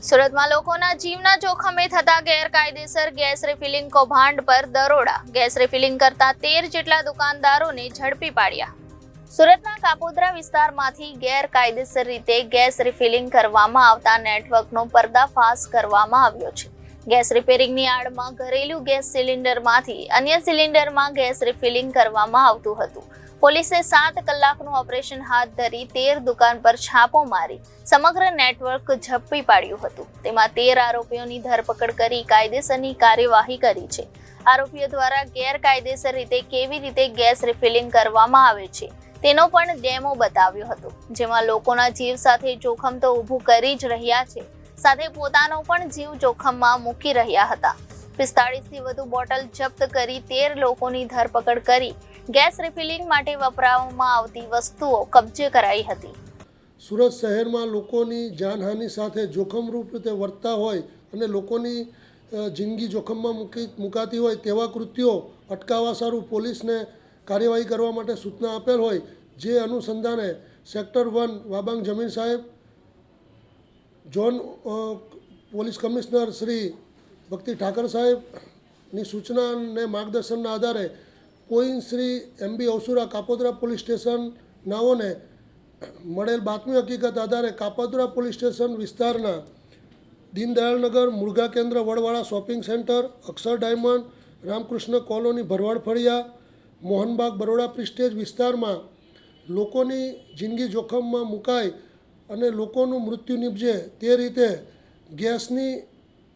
સુરતમાં લોકોના જીવના જોખમે થતા ગેરકાયદેસર ગેસ રિફિલિંગ કૌભાંડ પર દરોડા. ગેસ રિફિલિંગ કરતા 13 જેટલા દુકાનદારોને ઝડપી પાડ્યા. સુરતના કાપોદ્રા વિસ્તારમાંથી ગેરકાયદેસર રીતે ગેસ રિફિલિંગ કરવામાં આવતા નેટવર્કનો પર્દાફાશ કરવામાં આવ્યો છે. ગેસ રિપેરિંગની આડમાં ઘરેલું ગેસ સિલિન્ડરમાંથી અન્ય સિલિન્ડરમાં ગેસ રિફિલિંગ કરવામાં આવતું હતું. પોલીસે 7 કલાકનું ઓપરેશન હાથ ધરી 13 દુકાન પર છાપો મારી સમગ્ર નેટવર્ક ઝડપી પાડ્યું હતું. તેમાં 13 આરોપીઓની ધરપકડ કરી કાયદેસરની કાર્યવાહી કરી છે. આરોપીઓ દ્વારા ગેરકાયદેસર રીતે કેવી રીતે ગેસ રિફિલિંગ કરવામાં આવે છે તેનો પણ ડેમો બતાવ્યો હતો, જેમાં લોકોના જીવ સાથે જોખમ તો ઊભું કરી જ રહ્યા છે, સાથે પોતાનો પણ જીવ જોખમમાં મૂકી રહ્યા હતા. 45 થી વધુ બોટલ જપ્ત કરી 13 લોકોની ધરપકડ કરી ગેસ રિફિલિંગ માટે વપરાવવામાં આવતી વસ્તુઓ કબજે કરાઈ હતી. સુરત શહેરમાં લોકોની જાનહાનિ સાથે જોખમરૂપ રીતે વર્તતા હોય અને લોકોની જિંદગી જોખમમાં મુકાતી હોય તેવા કૃત્યો અટકાવવા સારું પોલીસને કાર્યવાહી કરવા માટે સૂચના આપેલ હોય, જે અનુસંધાને સેક્ટર 1 વાબાંગ જમીન સાહેબ, ઝોન પોલીસ કમિશનર શ્રી ભક્તિ ઠાકર સાહેબની સૂચના અને માર્ગદર્શનના આધારે પોઈન Shri MB અવસુરા Kapodra police station નાઓને મળેલ બાતમી હકીકત આધારે કાપોદ્રા પોલીસ સ્ટેશન વિસ્તારના દીનદયાળનગર, મુર્ગા કેન્દ્ર, વડવાળા શોપિંગ સેન્ટર, અક્ષર ડાયમંડ, રામકૃષ્ણ કોલોની, ભરવાડ ફળિયા, મોહનબાગ, બરોડા પ્રિસ્ટેજ વિસ્તારમાં લોકોની જિંદગી જોખમમાં મુકાય અને લોકોનું મૃત્યુ નિપજે તે રીતે ગેસની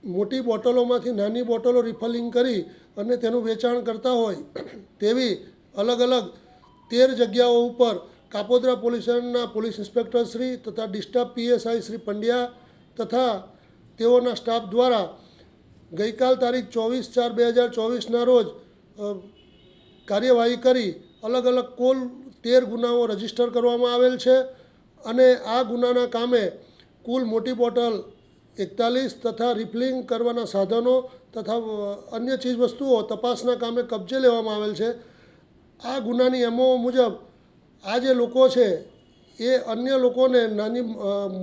મોટી બોટલોમાંથી નાની બોટલો રિફિલિંગ કરી અને તેનું વેચાણ કરતા હોય તેવી અલગ અલગ 13 જગ્યાઓ ઉપર કાપોદ્રા પોલીસના પોલીસ ઇન્સ્પેક્ટર શ્રી તથા ડિસ્ટાફ PSI શ્રી પંડ્યા તથા તેઓના સ્ટાફ દ્વારા ગઈકાલ તારીખ 24/4/2024ના રોજ કાર્યવાહી કરી અલગ અલગ કુલ 13 ગુનાઓ રજીસ્ટર કરવામાં આવેલ છે અને આ ગુનાના કામે કુલ મોટી બોટલ 41 તથા રિફિલિંગ કરવાના સાધનો તથા અન્ય ચીજવસ્તુઓ તપાસના કામે કબજે લેવામાં આવેલ છે. આ ગુનાની MO મુજબ આ જે લોકો છે એ અન્ય લોકોને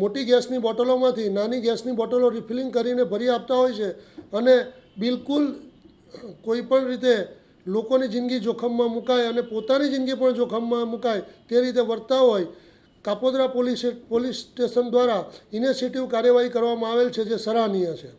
મોટી ગેસની બોટલોમાંથી નાની ગેસની બોટલો રિફિલિંગ કરીને ભરી આપતા હોય છે અને બિલકુલ કોઈપણ રીતે લોકોની જિંદગી જોખમમાં મુકાય અને પોતાની જિંદગી પણ જોખમમાં મુકાય તે રીતે વર્તતા હોય કાપોદ્રા પોલીસ સ્ટેશન દ્વારા ઇનિશિયેટિવ કાર્યવાહી કરવામાં આવેલ છે, જે સરાહનીય છે.